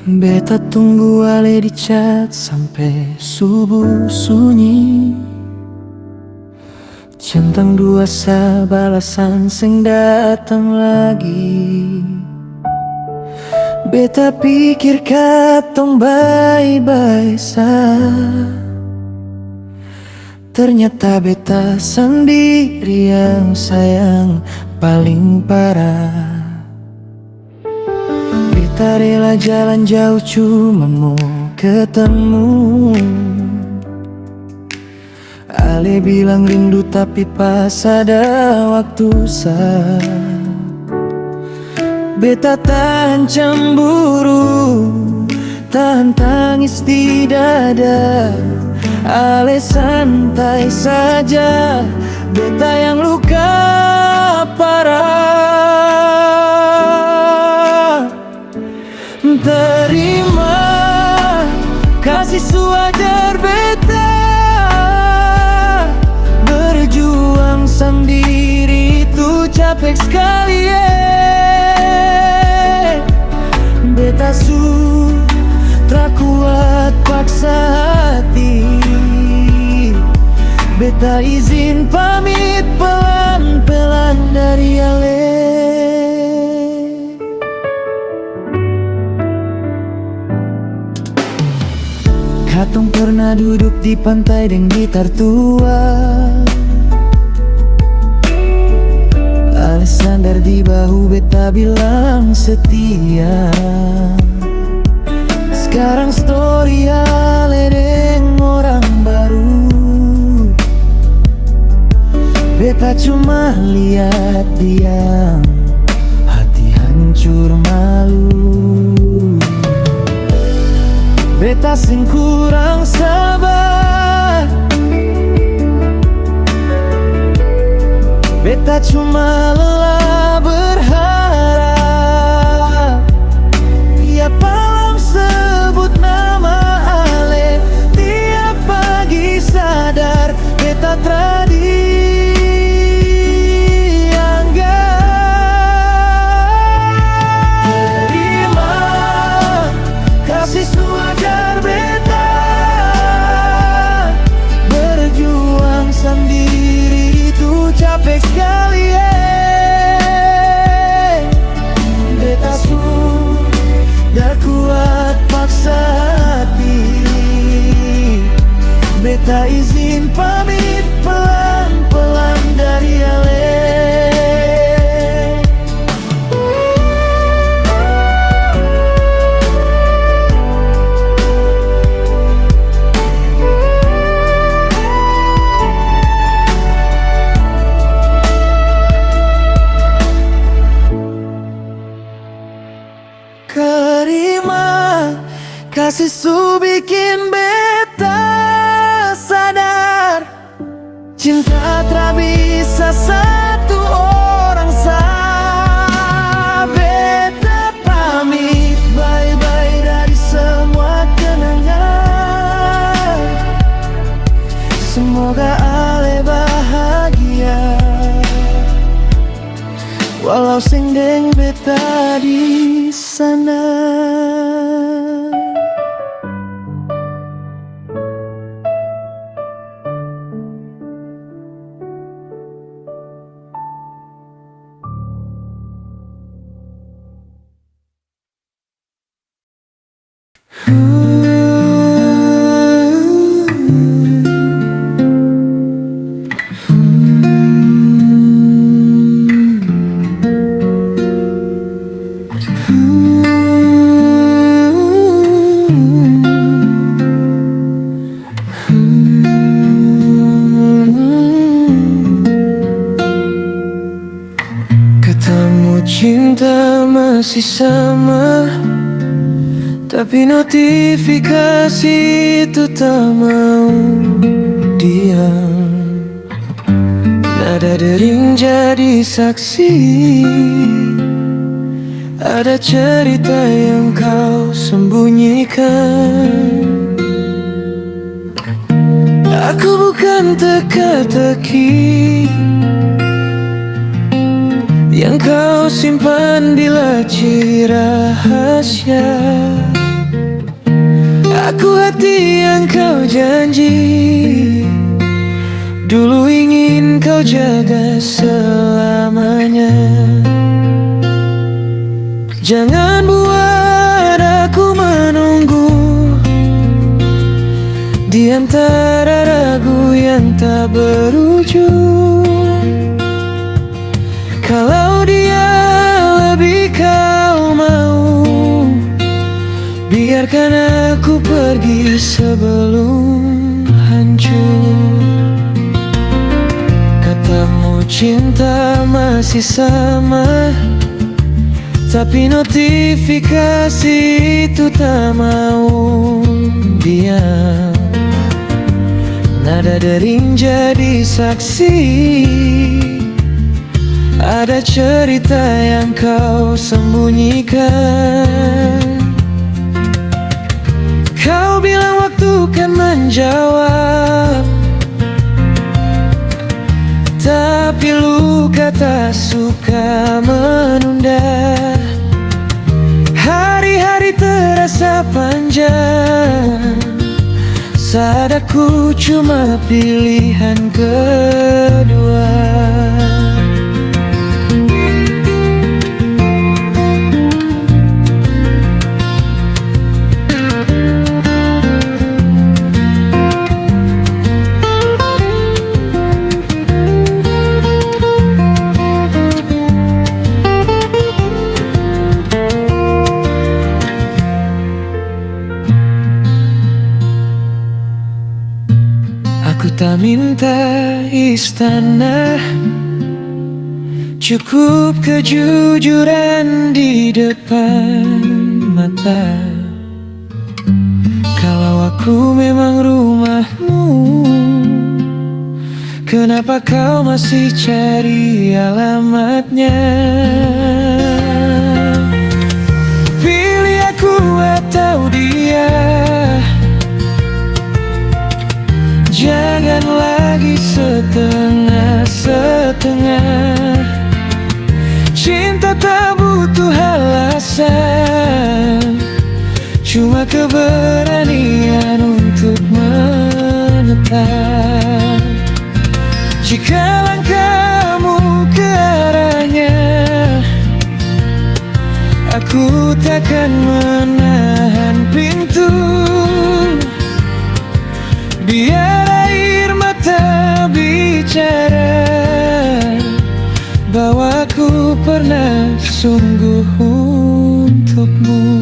Beta tunggu ale di chat sampai subuh sunyi. Centang dua sa balasan sing datang lagi. Beta pikir katong bye-bye sa. Ternyata beta sendiri yang sayang paling parah. Beta rela jalan jauh cuma mau ketemu. Ale bilang rindu tapi pas ada waktu sa. Beta tahan cemburu, tahan tangis di dada. Ale santai saja, beta yang luka parah. Terima kasih sewajar beta. Berjuang sendiri itu capek sekali Beta sudah kuat paksa hati. Beta izin pamit pelan-pelan dari ale. Katong pernah duduk di pantai dengan gitar tua. Ale sandar di bahu beta bilang setia. Sekarang story ale dengan orang baru. Beta cuma lihat dia, hati hancur malu. Beta sing kurang sabar. Beta cuma lelah berharap. Tiap malam sebut nama ale, tiap pagi sadar beta capek sekali Beta sudah kuat paksa hati. Beta izin pamit pelan-pelan dari ale. Terima kasih su bikin beta sadar. Cinta tak bisa satu orang sa. Beta pamit bye-bye dari semua kenangan. Semoga ale bahagia, walau sing deng beta di sana. Cinta masih sama, tapi notifikasi itu tak mau diam. Nada dering jadi saksi. Ada cerita yang kau sembunyikan. Aku bukan teka-teki yang kau simpan di laci rahasia. Aku hati yang kau janji, dulu ingin kau jaga selamanya. Jangan buat aku menunggu di antara ragu yang tak berujung. Kalau dia lebih kau mau, biarkan aku pergi sebelum hancur. Katamu cinta masih sama, tapi notifikasi itu tak mau diam. Nada dering jadi saksi, ada cerita yang kau sembunyikan. Kau bilang waktu kan menjawab, tapi luka tak suka menunda. Hari-hari terasa panjang saat aku cuma pilihan kedua. Aku tak minta istana, cukup kejujuran di depan mata. Kalau aku memang rumahmu, kenapa kau masih cari alamatnya? Pilih aku atau dia, jangan lagi setengah-setengah. Cinta tak butuh alasan, cuma keberanian untuk menetap. Jika langkahmu ke arahnya, aku takkan menahan pintu. Biar air mata bicara bahwa aku pernah sungguh untukmu.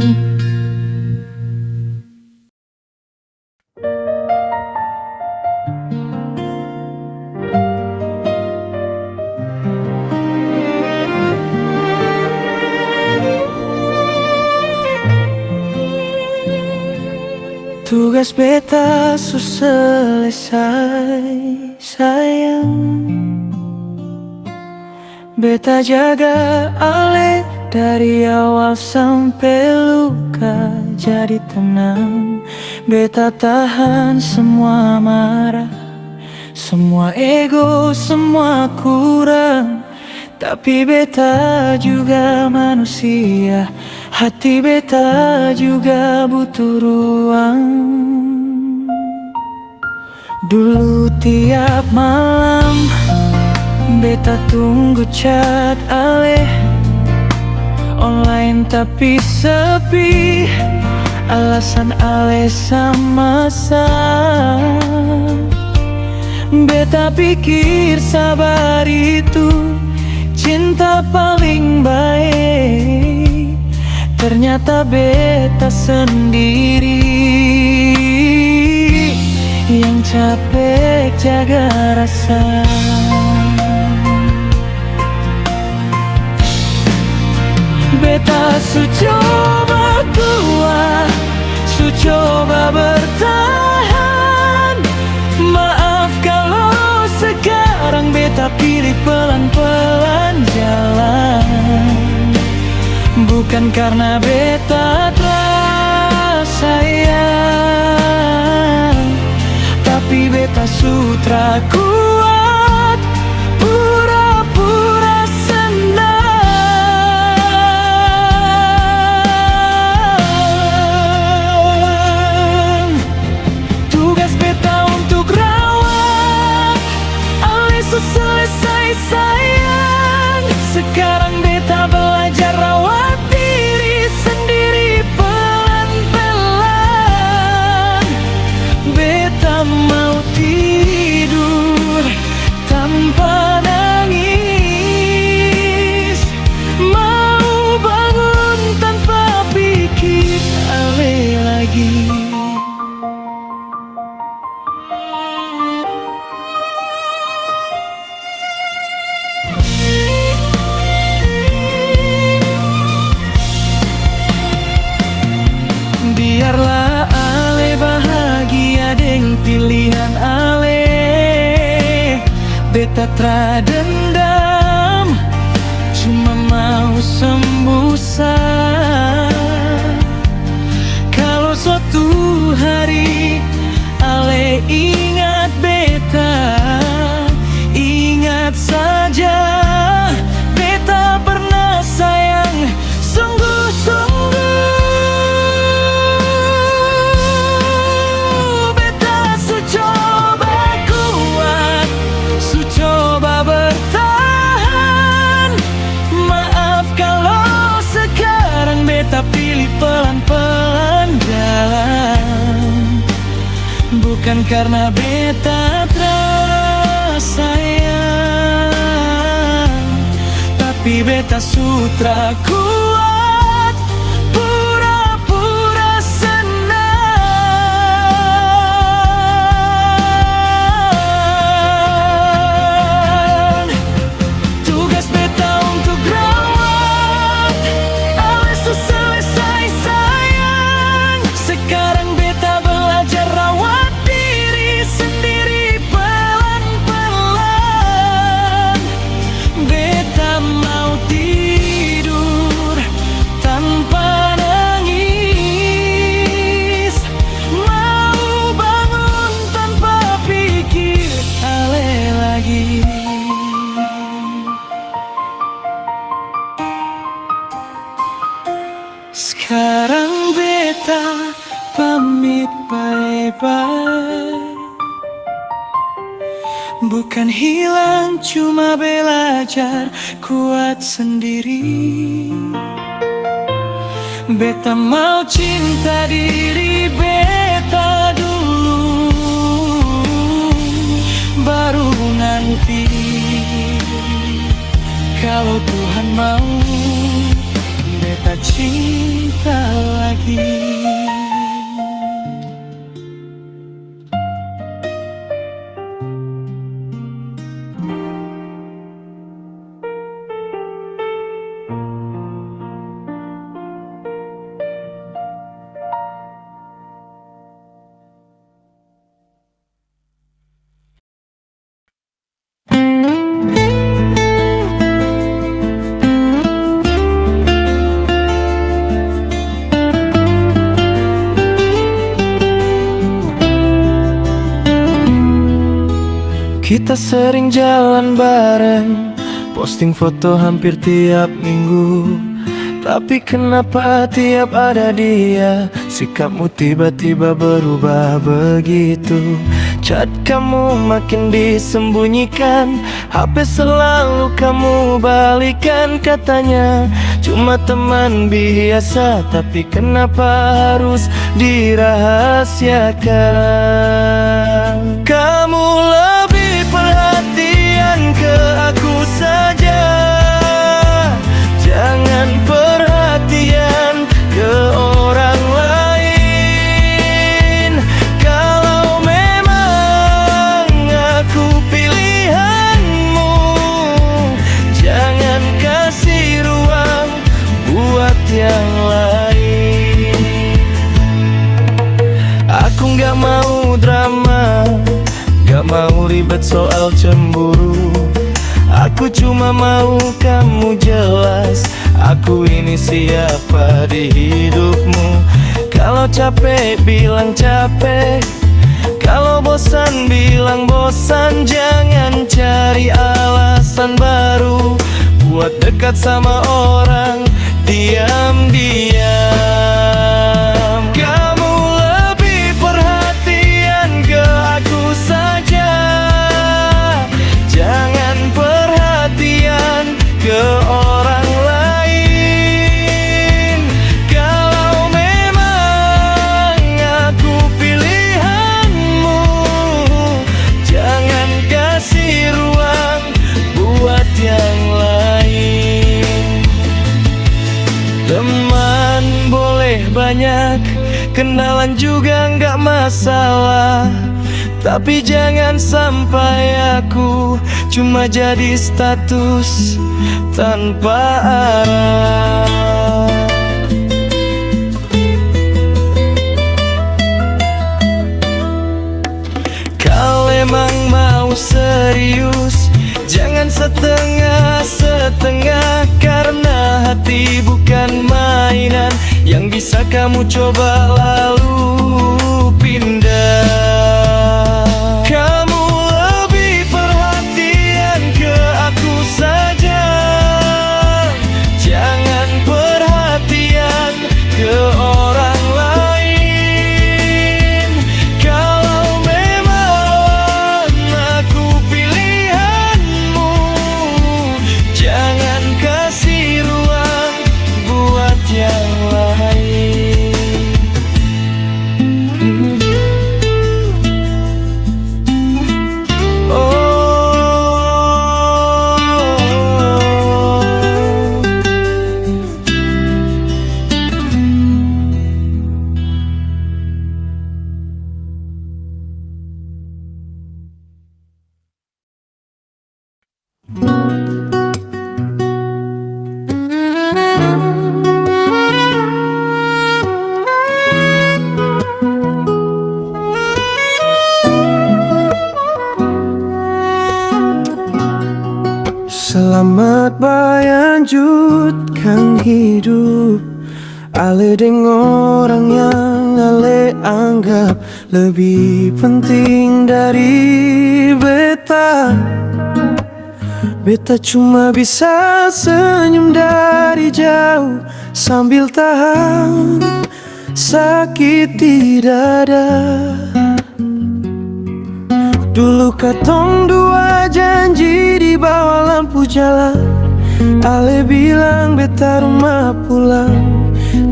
Tugas beta selesai sayang. Beta jaga ale dari awal sampai luka jadi tenang. Beta tahan semua marah, semua ego, semua kurang. Tapi beta juga manusia, hati beta juga butuh ruang. Dulu tiap malam beta tunggu chat ale, online tapi sepi. Alasan ale sama-sama. Beta pikir sabar itu cinta paling baik, ternyata beta sendiri yang capek jaga rasa. Beta su coba kuat, su coba bertahan. Maaf kalau sekarang beta pilih pelan-pelan jalan. Bukan karena beta telah sayang, tapi beta sutra kuat pura-pura senang. tra dendam, cuma mau sembuh kalau suatu hari ale ingat beta, ingat saja beta pernah sayang sungguh-sungguh. Beta su coba kuat, su coba bertahan. Maaf kalau sekarang beta pilih pelan-pelan jalan, bukan karena beta tersayang, tapi beta sutra kuat pura-pura senang. Tugas beta untuk rawat ale selesai sayang. Sekarang beta belajar rawat diri sendiri pelan-pelan. Beta mau tidur tanpa nangis, mau bangun tanpa pikir ale lagi. Sekarang beta pamit bye-bye, bukan hilang cuma belajar kuat sendiri. Beta mau cinta diri beta dulu, baru nanti kalau Tuhan mau beta cinta lagi. Kita sering jalan bareng, posting foto hampir tiap minggu. Tapi kenapa tiap ada dia, sikapmu tiba-tiba berubah begitu. Chat kamu makin disembunyikan, HP selalu kamu balikan. Katanya cuma teman biasa, tapi kenapa harus dirahasiakan? Kamu lebih perhatian ke aku saja, jangan perhatian ke orang lain. Kalau memang aku pilihanmu, jangan kasih ruang buat yang lain. Aku gak mau drama, gak mau ribet soal cemburu. Aku cuma mau kamu jelas, aku ini siapa di hidupmu. Kalau capek bilang capek, kalau bosan bilang bosan. Jangan cari alasan baru buat dekat sama orang diam-diam. Kamu lebih perhatian ke aku saja, jangan perhatian ke orang lain. Kalau memang aku pilihanmu, jangan kasih ruang buat yang lain. Teman boleh banyak, kenalan juga nggak masalah, tapi jangan sampai aku cuma jadi status tanpa arah. Kalau emang mau serius, kamu coba lalu pindah. Kamu lebih perhatian ke aku saja, jangan perhatian ke orang lain. Kalau memang aku pilihanmu, jangan kasih ruang buat yang lain. Selamat melanjutkan hidup. Ale deng orang yang ale anggap lebih penting dari beta. Beta cuma bisa senyum dari jauh sambil tahan sakit di dada. Dulu katong dua janji di bawah lampu jalan. Ale bilang beta rumah pulang,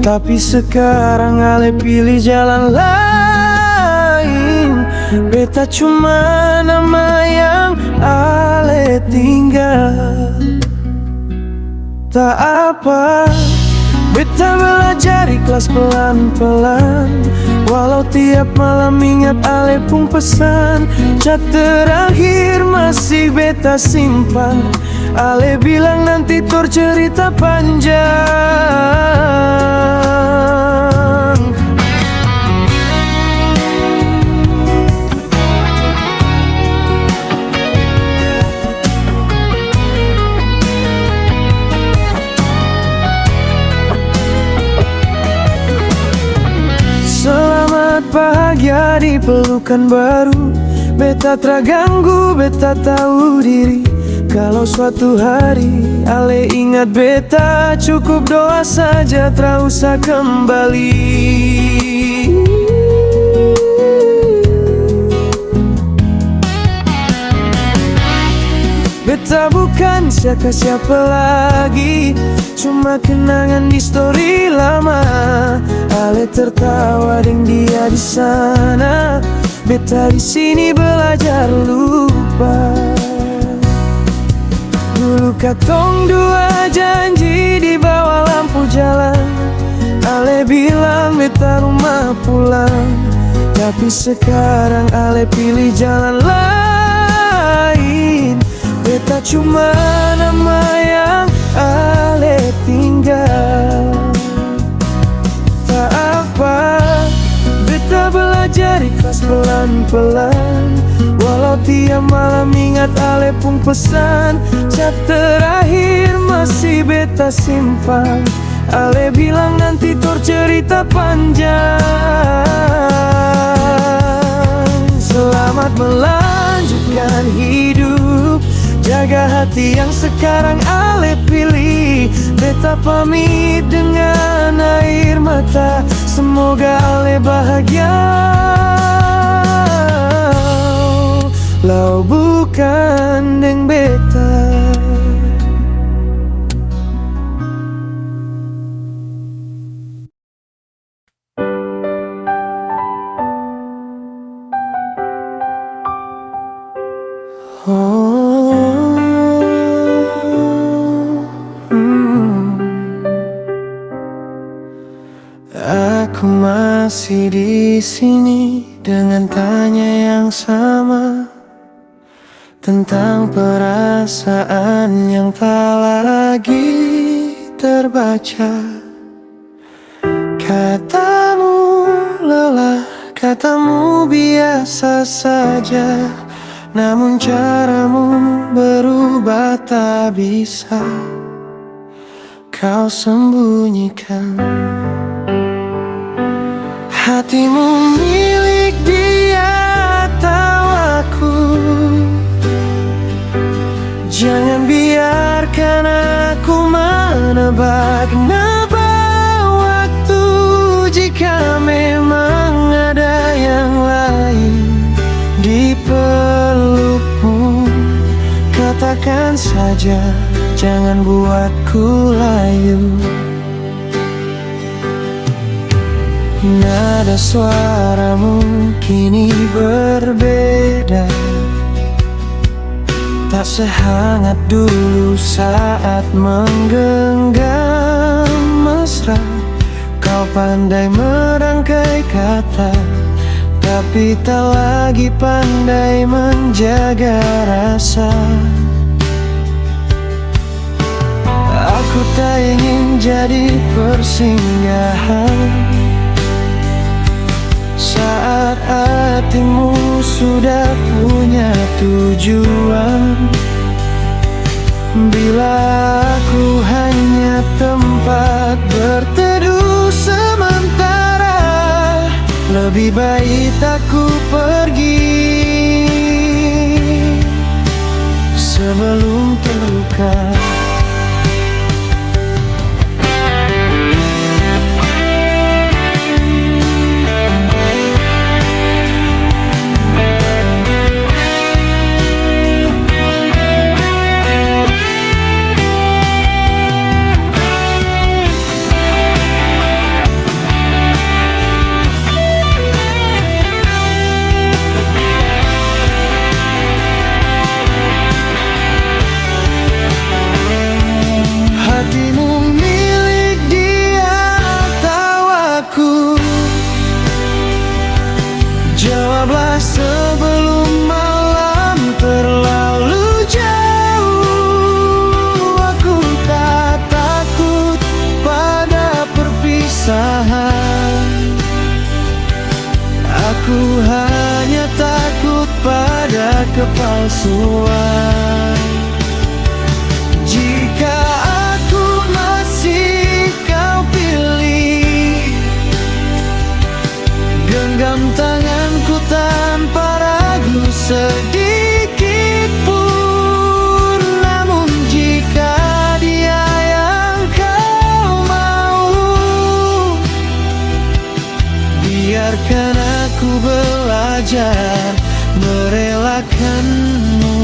tapi sekarang ale pilih jalan lain. Beta cuma nama yang ale tinggal. Tak apa, beta belajar ikhlas pelan-pelan. Walau tiap malam ingat ale pun pesan. Cat terakhir masih beta simpan. Ale bilang nanti tor cerita panjang. Selamat bahagia di pelukan baru. Beta terganggu, beta tahu diri. Kalau suatu hari ale ingat beta, cukup doa saja, tak usah kembali. Beta bukan siapa-siapa lagi, cuma kenangan di story lama. Ale tertawa dengan dia di sana, beta di sini belajar lupa. Dulu katong dua janji di bawah lampu jalan. Ale bilang beta rumah pulang, tapi sekarang ale pilih jalan lain. Beta cuma nama yang ale tinggal. Tak apa, beta belajar ikhlas pelan-pelan. Walau tiap malam ingat ale pun pesan. Cat terakhir masih beta simpan. Ale bilang nanti tor cerita panjang. Selamat melanjutkan hidup. Jaga hati yang sekarang ale pilih. Beta pamit dengan air mata. Semoga ale bahagia. Lau bukan deng beta. Aku masih di sini dengan tanya yang sama, tentang perasaan yang tak lagi terbaca. Katamu lelah, katamu biasa saja, namun caramu berubah tak bisa kau sembunyikan. Hatimu milik dia atau aku. Jangan biarkan aku menebak-nebak waktu. Jika memang ada yang lain di pelukmu, katakan saja, jangan buatku layu. Nada suaramu kini berbeda, tak sehangat dulu saat menggenggam mesra. Kau pandai merangkai kata, tapi tak lagi pandai menjaga rasa. Aku tak ingin jadi persinggahan saat hatimu sudah punya tujuan. Bila aku hanya tempat berteduh sementara, lebih baik aku pergi sebelum terluka. Jawablah sebelum malam terlalu jauh. Aku tak takut pada perpisahan, aku hanya takut pada kepalsuan. Jika aku masih kau pilih, genggam tanganku tanpa ragu sedikit pun. Namun jika dia yang kau mau, biarkan aku belajar merelakanmu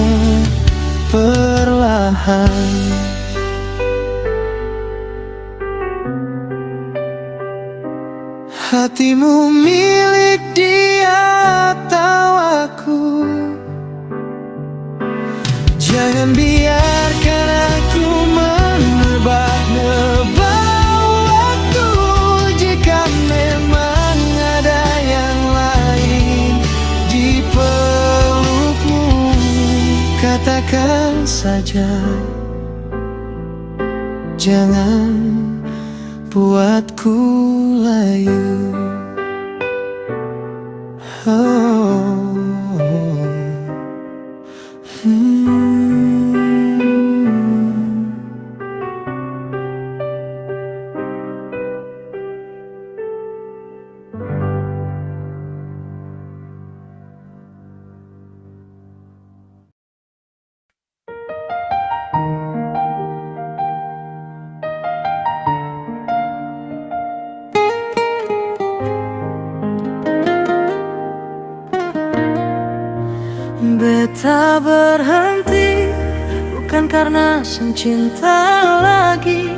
perlahan. Hatimu milik dia atau aku. Jangan biarkan aku menebak-nebak waktu. Jika memang ada yang lain di pelukmu, katakan saja, jangan buatku layu. Beta berhenti bukan karena sang cinta lagi.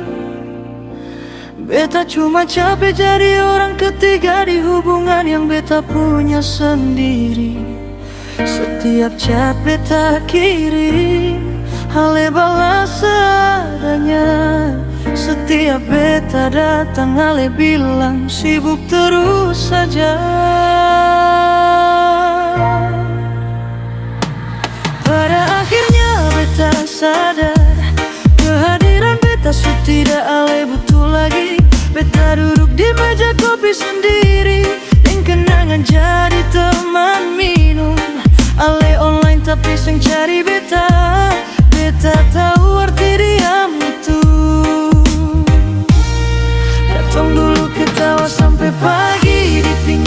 Beta cuma capek jadi orang ketiga di hubungan yang beta punya sendiri. Setiap chat beta kirim, hale balas seadanya. Setiap beta datang, hale bilang sibuk terus saja. Pada akhirnya beta sadar, kehadiran beta sudah tidak ale butuh lagi. Beta duduk di meja kopi sendiri, yang kenangan jadi teman minum. Ale online tapi sing cari beta. Beta tahu arti diam itu. Datang dulu ketawa sampai pagi di pinggir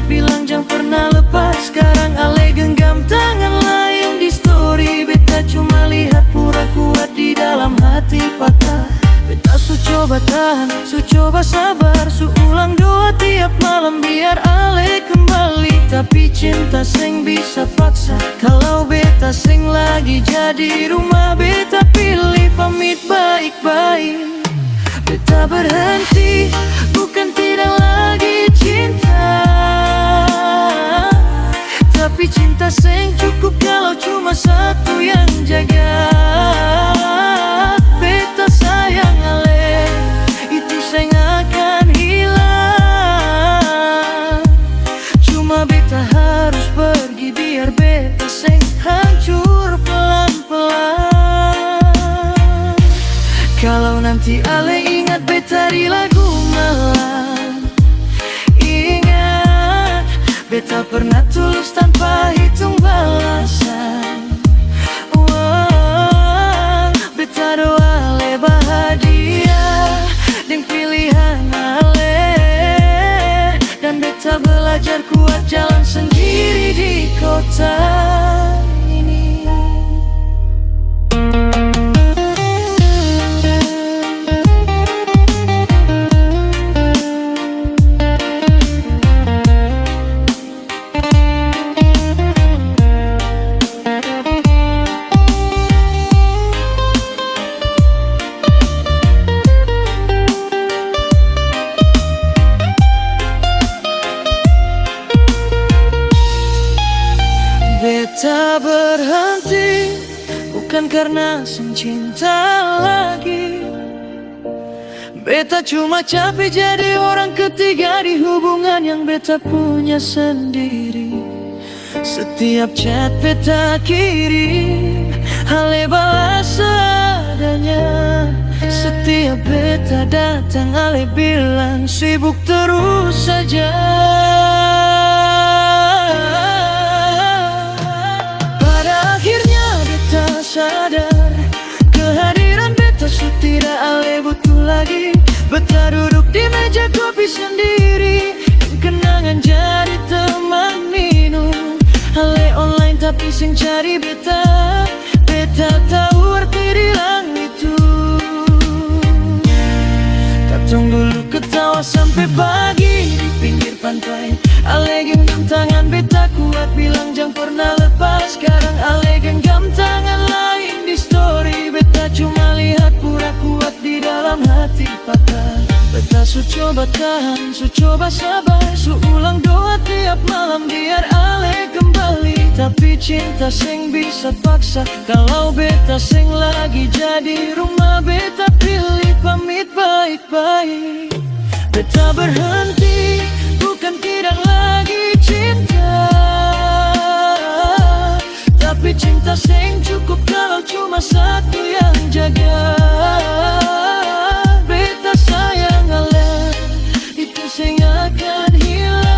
bilang jangan pernah lepas. Sekarang ale genggam tangan lain di story. Beta cuma lihat pura kuat di dalam hati patah. Beta su coba tahan, su coba sabar, su ulang doa tiap malam biar ale kembali. Tapi cinta seng bisa paksa. Kalau beta seng lagi jadi rumah, beta pilih pamit baik-baik. Beta berhenti, bukan tidak lagi cinta, tapi cinta seng cukup kalau cuma satu yang jaga. Beta sayang ale, itu seng akan hilang. Cuma beta harus pergi biar beta seng hancur pelan-pelan. Kalau nanti ale ingat beta di lagu malam, ingat beta pernah tulus tanpa hitung balasan. Beta doa ale bahagia dengan pilihan ale, dan beta belajar kuat jalan sendiri di kota ini. Beta berhenti, bukan karena seng cinta lagi. Beta cuma capek jadi orang ketiga di hubungan yang beta punya sendiri. Setiap chat beta kirim, ale balas seadanya. Setiap beta datang, ale bilang sibuk terus saja. Sadar kehadiran beta su tidak ale butuh lagi. Beta duduk di meja kopi sendiri, kenangan jadi teman minum. Ale online tapi sing cari beta. Beta tahu arti dilang itu. Katong dulu ketawa sampai pagi di pinggir pantai. Ale genggam tangan beta kuat bilang jangan pernah lepas. Sekarang ale genggam tangan lain di story. Beta cuma lihat pura kuat di dalam hati patah. Beta su coba tahan, su coba sabar, su ulang doa tiap malam biar ale kembali. Tapi cinta seng bisa paksa. Kalau beta seng lagi jadi rumah, beta pilih pamit baik-baik. Beta berhenti, bukan tidak lagi cinta, tapi cinta seng cukup kalau cuma satu yang jaga. Beta sayang ale, itu seng akan hilang.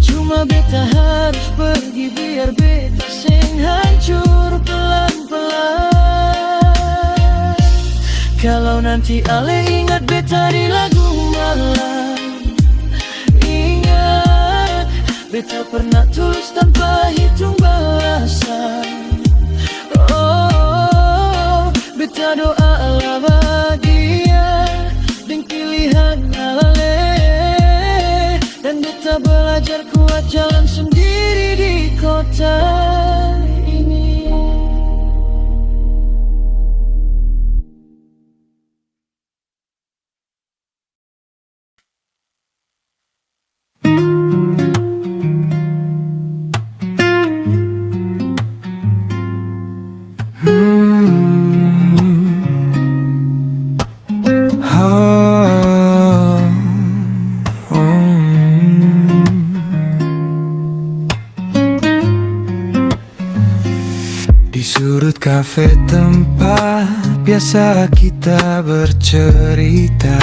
Cuma beta harus pergi biar beta seng hancur pelan-pelan. Kalau nanti ale ingat beta di lagu malam, ingat beta pernah tulus tanpa hitung balasan. Oh, beta doa ala bahagia dengan pilihan ale, dan beta belajar kuat jalan sendiri di kota ini. Kafe tempat biasa kita bercerita,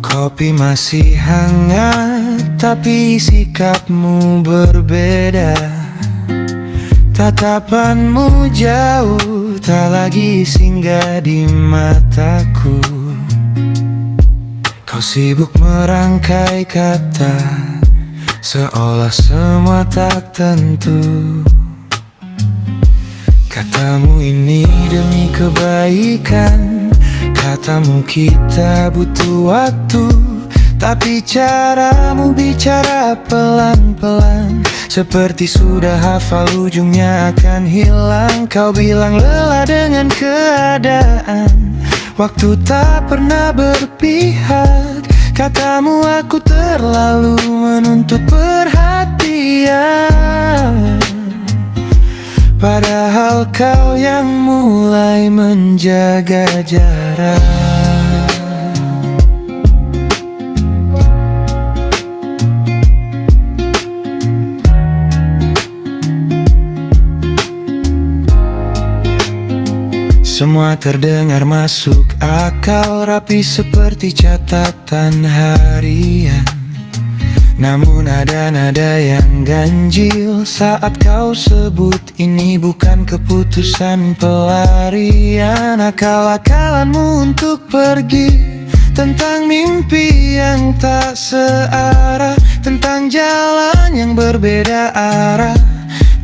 kopi masih hangat tapi sikapmu berbeda. Tatapanmu jauh tak lagi singgah di mataku. Kau sibuk merangkai kata, seolah semua tak tentu. Katamu ini demi kebaikan, katamu kita butuh waktu. Tapi caramu bicara pelan-pelan, seperti sudah hafal ujungnya akan hilang. Kau bilang lelah dengan keadaan, waktu tak pernah berpihak. Katamu aku terlalu menuntut perhatian, padahal kau yang mulai menjaga jarak. Semua terdengar masuk akal, rapi seperti catatan harian. Namun ada nada yang ganjil saat kau sebut ini bukan keputusan pelarian. Akal-akalanmu untuk pergi, tentang mimpi yang tak searah, tentang jalan yang berbeda arah,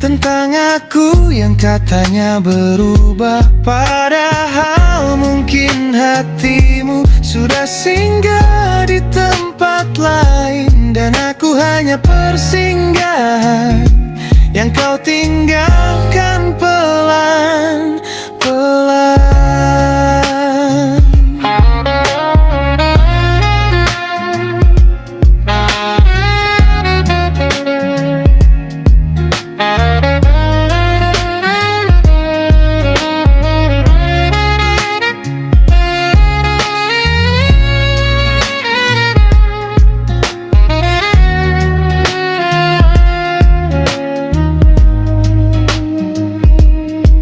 tentang aku yang katanya berubah. Padahal mungkin hatimu sudah singgah di tempat lain, dan aku hanya persinggahan yang kau tinggalkan pelan-pelan.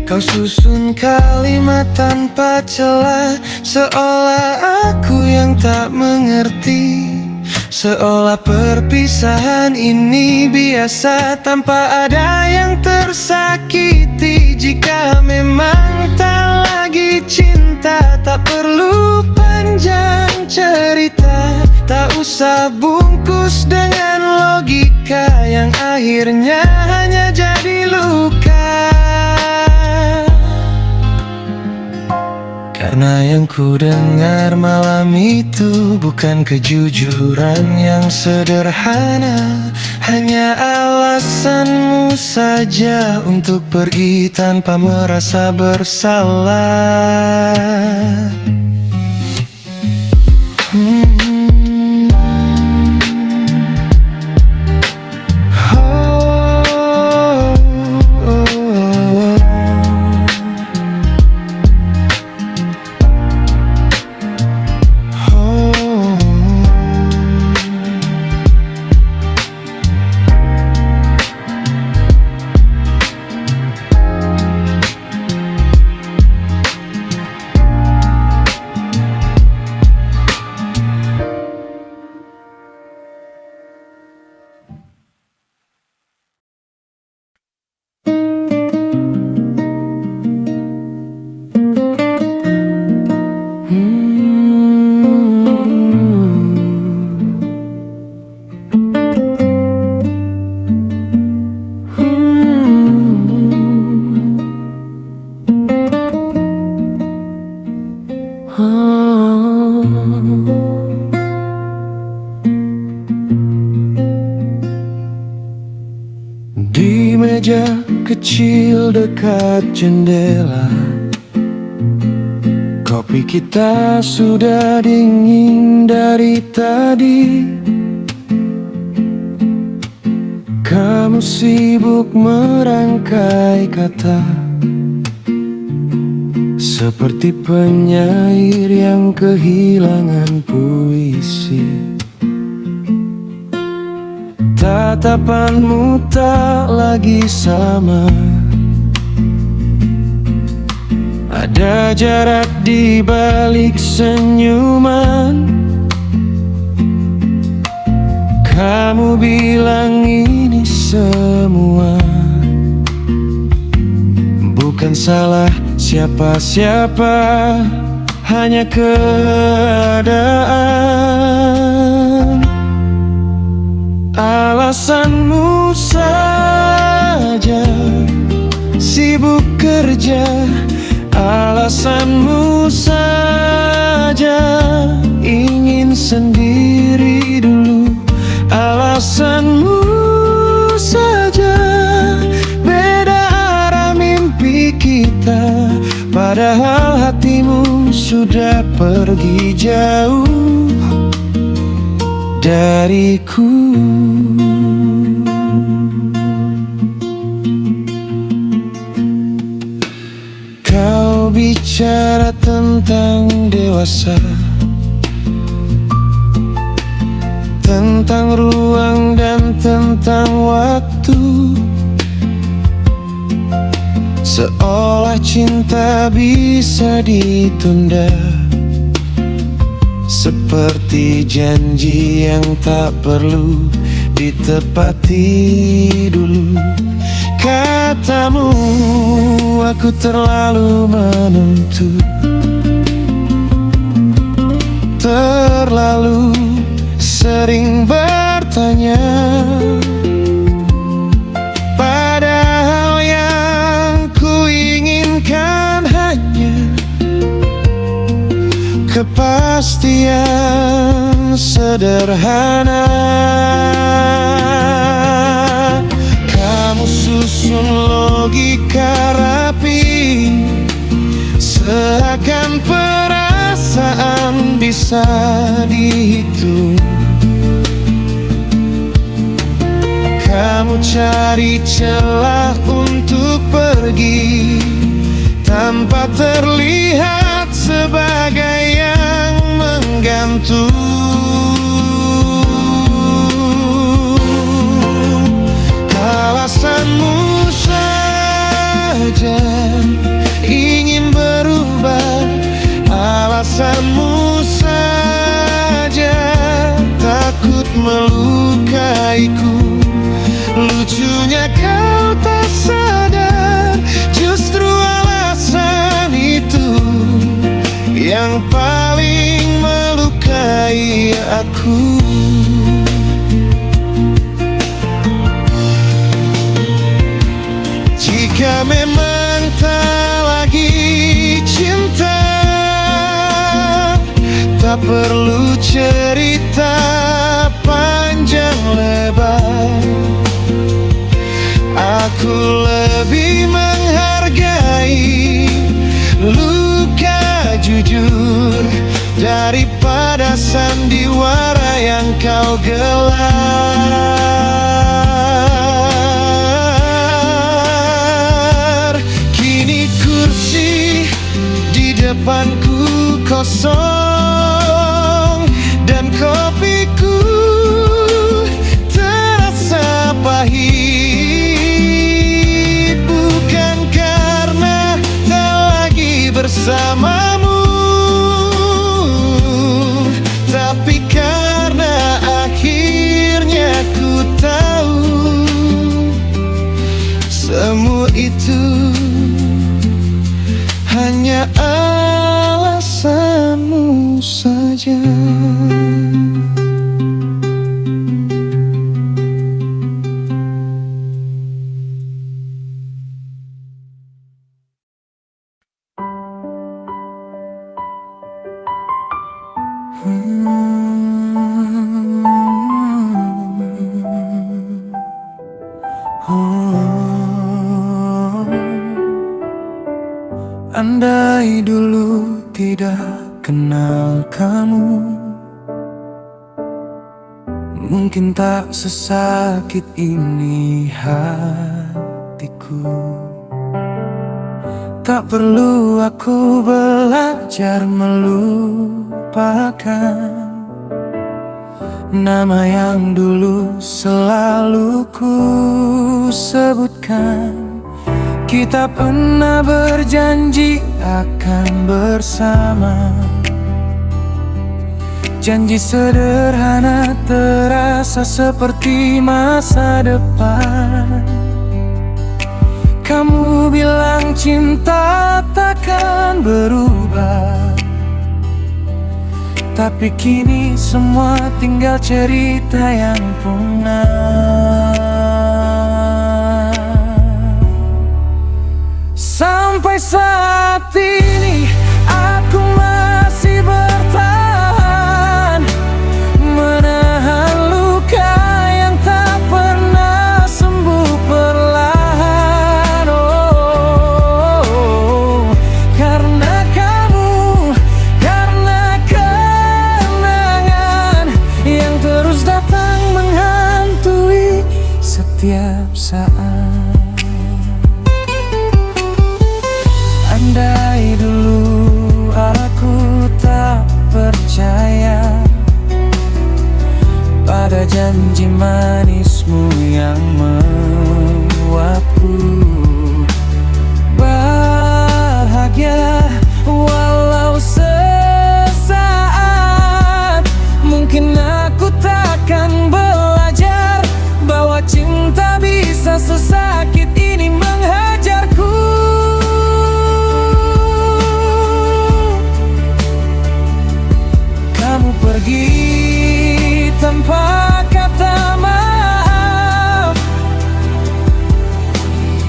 Kau susun kalimat tanpa celah, seolah aku yang tak mengerti, seolah perpisahan ini biasa tanpa ada yang tersakiti. Jika memang tak lagi cinta, tak perlu panjang cerita, tak usah bungkus dengan logika yang akhirnya hanya jadi luka. Karena yang ku dengar malam itu bukan kejujuran yang sederhana, hanya alasanmu saja untuk pergi tanpa merasa bersalah. Di meja kecil dekat jendela, kopi kita sudah dingin dari tadi. Kamu sibuk merangkai kata, seperti penyair yang kehilangan puisi. Tatapanmu tak lagi sama, ada jarak di balik senyuman. Kamu bilang ini semua bukan salah siapa-siapa, hanya keadaan. Alasanmu saja, sibuk kerja. Alasanmu saja, ingin sendiri dulu. Alasanmu saja, beda arah mimpi kita. Padahal hatimu sudah pergi jauh dariku. Kau bicara tentang dewasa, tentang ruang dan tentang waktu, seolah cinta bisa ditunda, seperti janji yang tak perlu ditepati dulu. Katamu aku terlalu menuntut, terlalu sering bertanya, padahal yang ku inginkan hanya kepastian sederhana. Kamu susun logika rapi, seakan perasaan bisa dihitung. Kamu cari celah untuk pergi tanpa terlihat sebagai yang menggantung. Alasanmu saja ingin berubah. Alasanmu saja takut melukaiku. Lucunya kau tak sadar, justru alasan itu yang paling melukai aku. Jika memang tak lagi cinta, tak perlu cerita panjang lebar. Aku lebih menghargai luka jujur daripada sandiwara yang kau gelar. Kini kursi di depanku kosong dan kopiku terasa pahit. Bersamamu, tapi karena akhirnya ku tahu semua itu hanya alasanmu saja. Andai dulu tidak kenal kamu, mungkin tak sesakit ini hatiku. Tak perlu aku belajar melupakan nama yang dulu selalu ku sebutkan. Kita pernah berjanji akan bersama. Janji sederhana terasa seperti masa depan. Kamu bilang cinta takkan berubah, Tapi kini semua tinggal cerita yang punah. Sampai saat ini aku masih bertahan, menahan luka yang tak pernah sembuh perlahan. Oh, karena kamu, karena kenangan yang terus datang menghantui setiap saat. Andai dulu aku tak percaya pada janji manismu yang membuatku bahagia walau sesaat. Mungkin aku takkan belajar bahwa cinta bisa sesakit ini menghajarku. Kamu pergi tanpa kata maaf,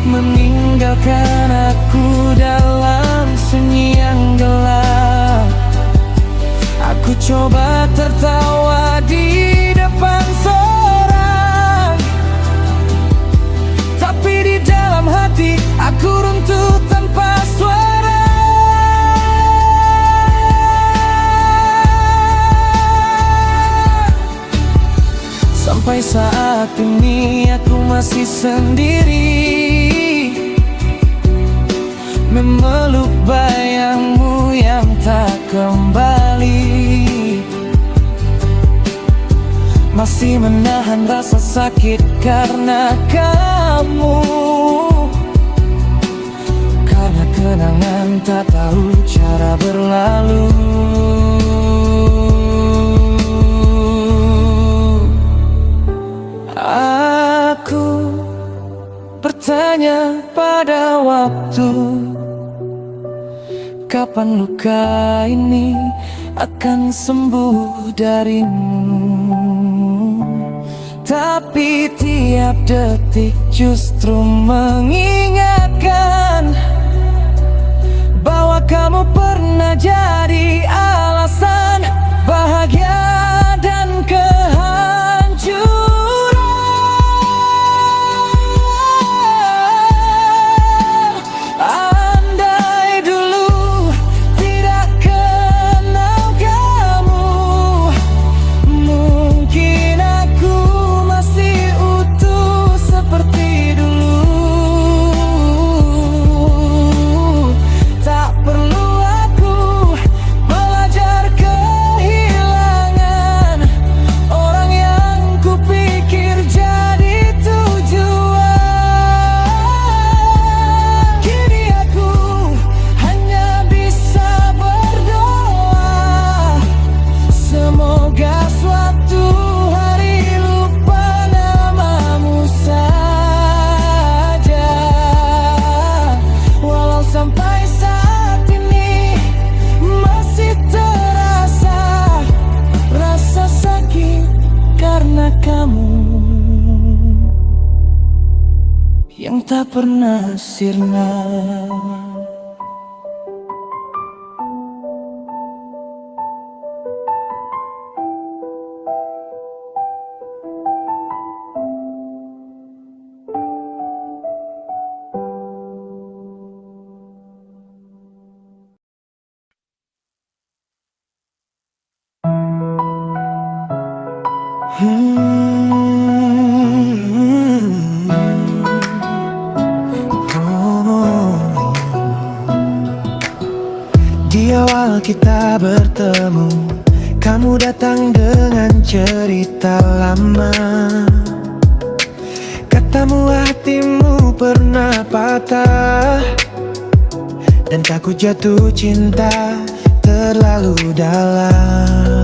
meninggalkan aku dalam sunyi yang gelap. Aku coba tertawa di depan seorang, tapi di dalam hati aku runtuh tanpa suara. Sampai saat ini aku masih sendiri, memeluk bayangmu yang tak kembali. Masih menahan rasa sakit karena kamu, karena kenangan tak tahu cara berlalu. Aku bertanya pada waktu, kapan luka ini akan sembuh darimu. Tapi tiap detik justru mengingatkan bahwa kamu pernah jadi alasan bahagia dan kehancuran. Yang tak pernah sirna. Di awal kita bertemu, kamu datang dengan cerita lama. Katamu hatimu pernah patah, dan takut jatuh cinta terlalu dalam.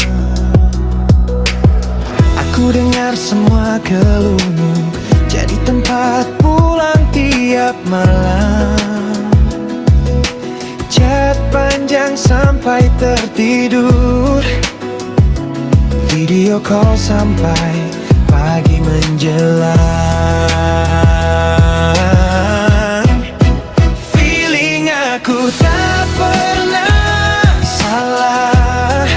Aku dengar semua keluhmu, jadi tempat pulang tiap malam. Chat panjang sampai tertidur, video call sampai pagi menjelang. Feeling aku tak pernah salah,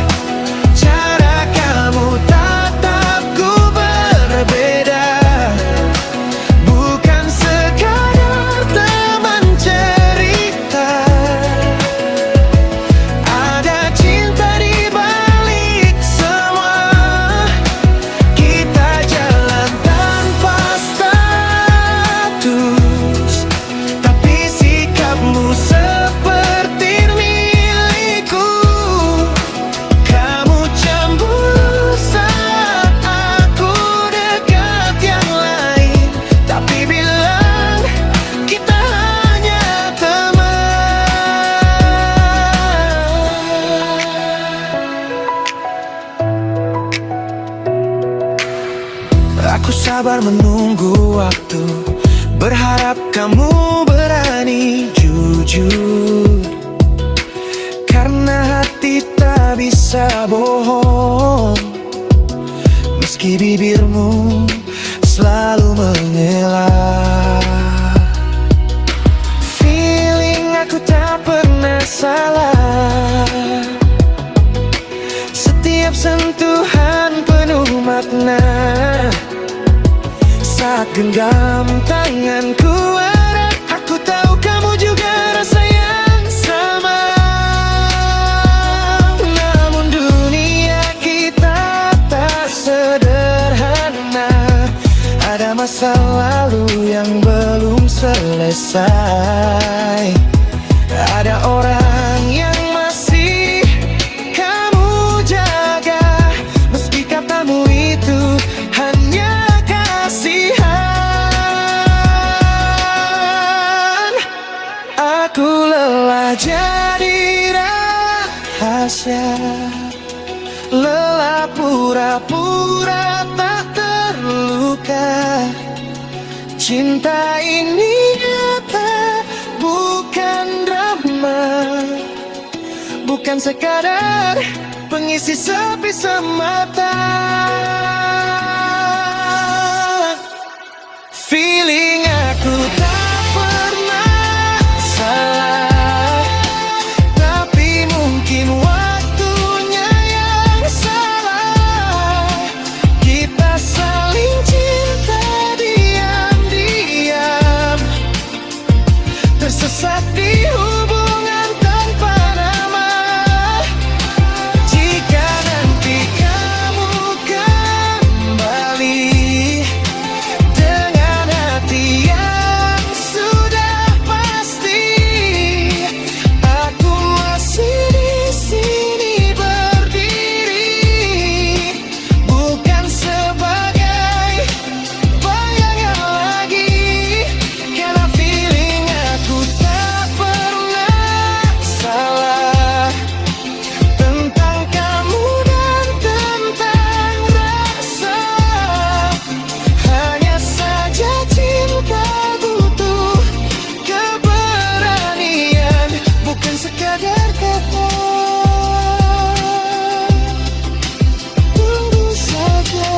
cara kamu tatapku berbeda. Bukan sekadar teman cerita, ada cinta di balik semua. Kita jalan tanpa status, tapi sikapmu seperti milikku. Kamu cemburu saat aku dekat yang lain, tapi bilang kita hanya teman. Aku sabar menunggu waktu, berharap kamu berani jujur. Karena hati tak bisa bohong, meski bibirmu selalu mengelak. Feeling aku tak pernah salah, setiap sentuhan penuh makna. Saat genggam tanganku erat, aku tahu kamu juga rasa yang sama. Namun dunia kita tak sederhana, ada masa lalu yang belum selesai. Ada orang yang masih kamu jaga, meski katamu itu hanya kasihan. Aku lelah jadi rahasia, lelah pura-pura tak terluka. Cinta ini nyata, bukan drama, bukan sekadar pengisi sepi semata. Feeling aku tak pernah salah, tapi mungkin waktunya yang salah. Kita saling cinta diam-diam, tersesat di hubungan tanpa nama. Jika nanti kamu kembali dengan hati yang sudah pasti, aku masih di sini berdiri, bukan sebagai bayangan lagi. Karena feeling aku tak pernah salah, tentang kamu dan tentang rasa. Hanya saja cinta butuh keberanian, bukan sekadar kata. Tunggu saja.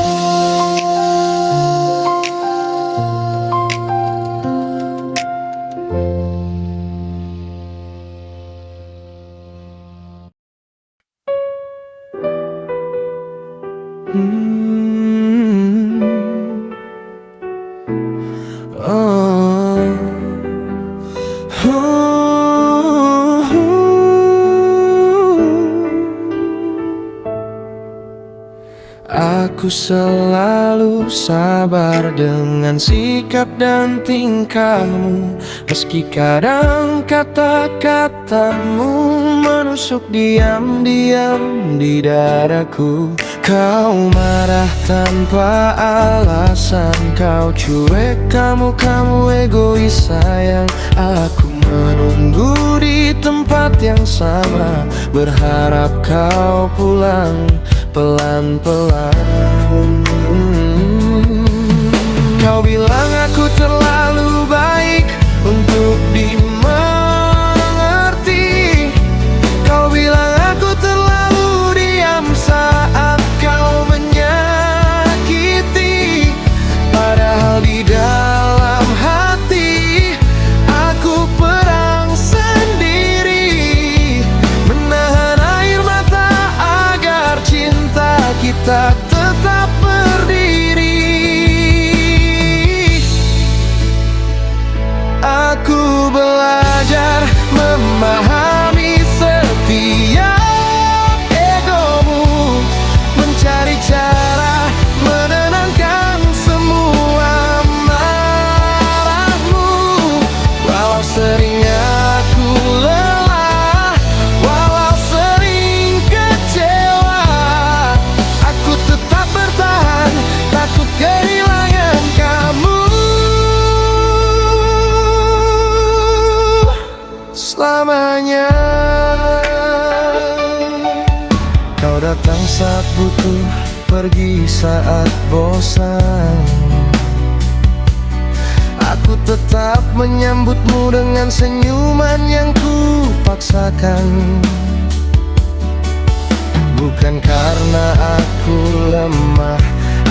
Aku selalu sabar dengan sikap dan tingkahmu, meski kadang kata-katamu menusuk diam-diam di dadaku. Kau marah tanpa alasan, kau cuek, kamu egois sayang. Aku menunggu di tempat yang sama, berharap kau pulang pelan-pelan. Kau bilang aku terlalu baik untuk dimengerti. Kau bilang aku terlalu diam saat kau menyakiti. kita tetap berdiri. Aku belajar memahami setiap egomu, mencari cara menenangkan semua marahmu. Walau sering aku lelah, walau sering kecewa, aku tetap bertahan, takut kehilangan kamu. Selamanya kau datang saat butuh, pergi saat bosan. Aku tetap menyambutmu dengan senyuman yang ku paksakan. Bukan karena aku lemah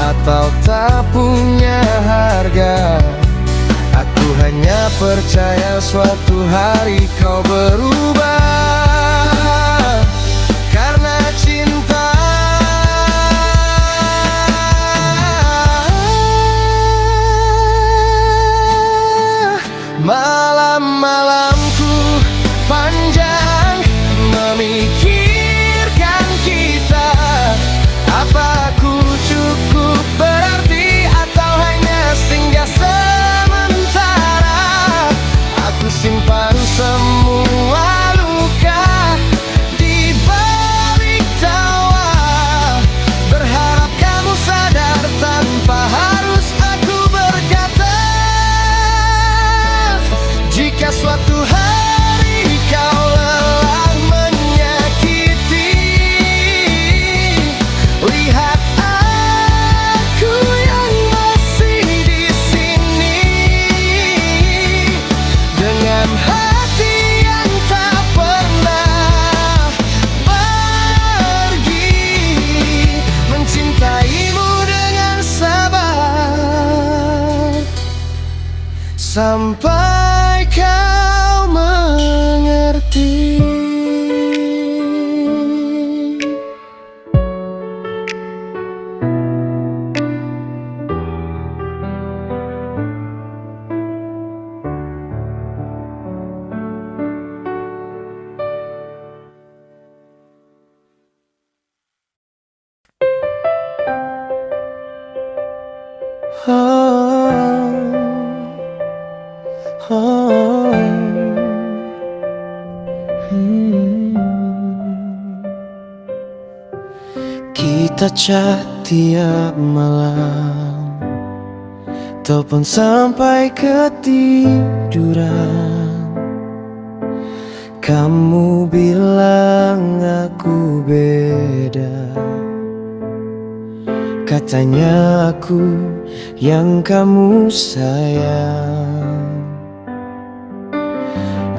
atau tak punya harga. Aku hanya percaya suatu hari kau berubah karena cinta. Malam-malamku panjang memikirkan kita. Apa aku cukup berarti atau hanya singgah sementara? Aku simpan semua luka di balik tawa, berharap kamu sadar tanpa harus aku berkata. Jika suatu hari kau lelah menyakiti, lihat aku yang masih di sini, dengan hati yang tak pernah pergi, mencintaimu dengan sabar sampai kau mengerti. Kita chat tiap malam, telepon sampai ketiduran. Kamu bilang aku beda, katanya aku yang kamu sayang.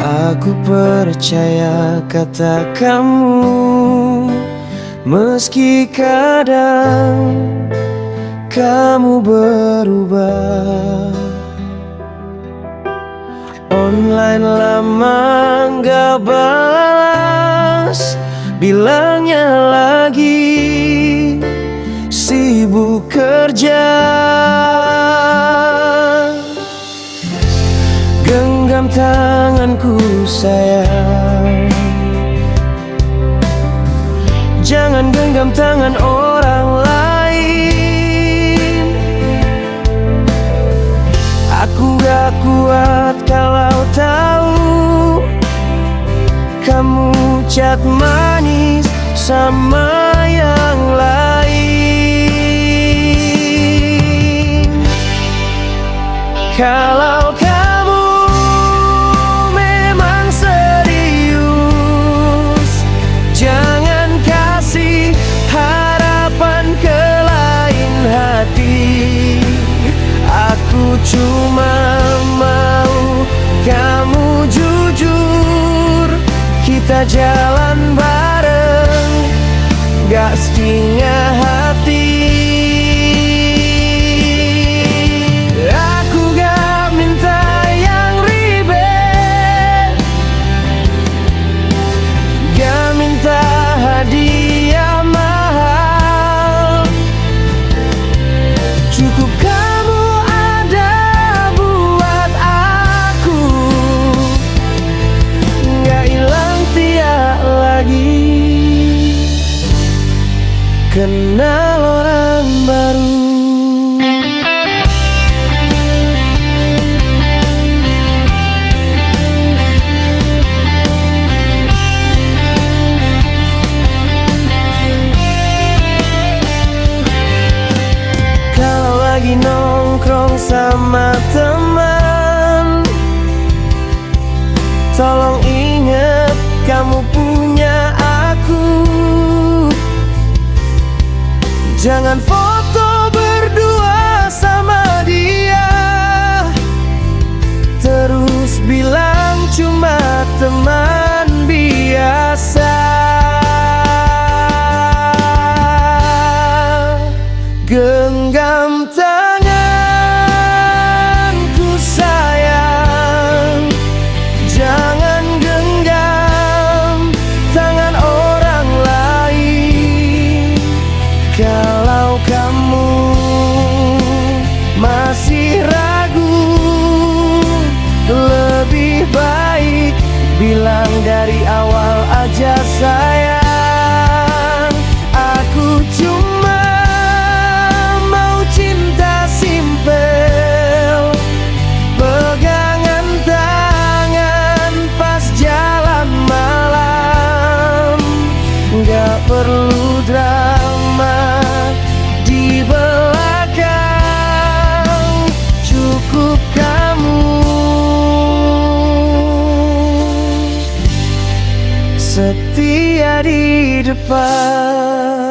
Aku percaya kata kamu, meski kadang kamu berubah. Online lama gak balas, bilangnya lagi sibuk kerja. Genggam tanganku sayang, jangan genggam tangan orang lain. Aku gak kuat kalau tahu kamu chat manis sama yang lain. Kalau kamu memang serius, jangan kasih harapan ke lain hati. Aku cuma mau kamu jujur, kita jalan bareng, gak setengah hati. Aku gak minta yang ribet, gak minta hadiah mahal, kenal orang baru. Kalau lagi nongkrong sama teman, tolong ingat kamu punya aku. Jangan foto berdua sama dia, terus bilang cuma teman biasa. Genggam tanganku sayang, jangan genggam tangan orang lain. Kalau kamu masih ragu, lebih baik bilang dari awal aja sayang. Aku cuma mau cinta simpel, pegangan tangan pas jalan malam. Gak perlu drama di belakang, cukup kamu setia di depan.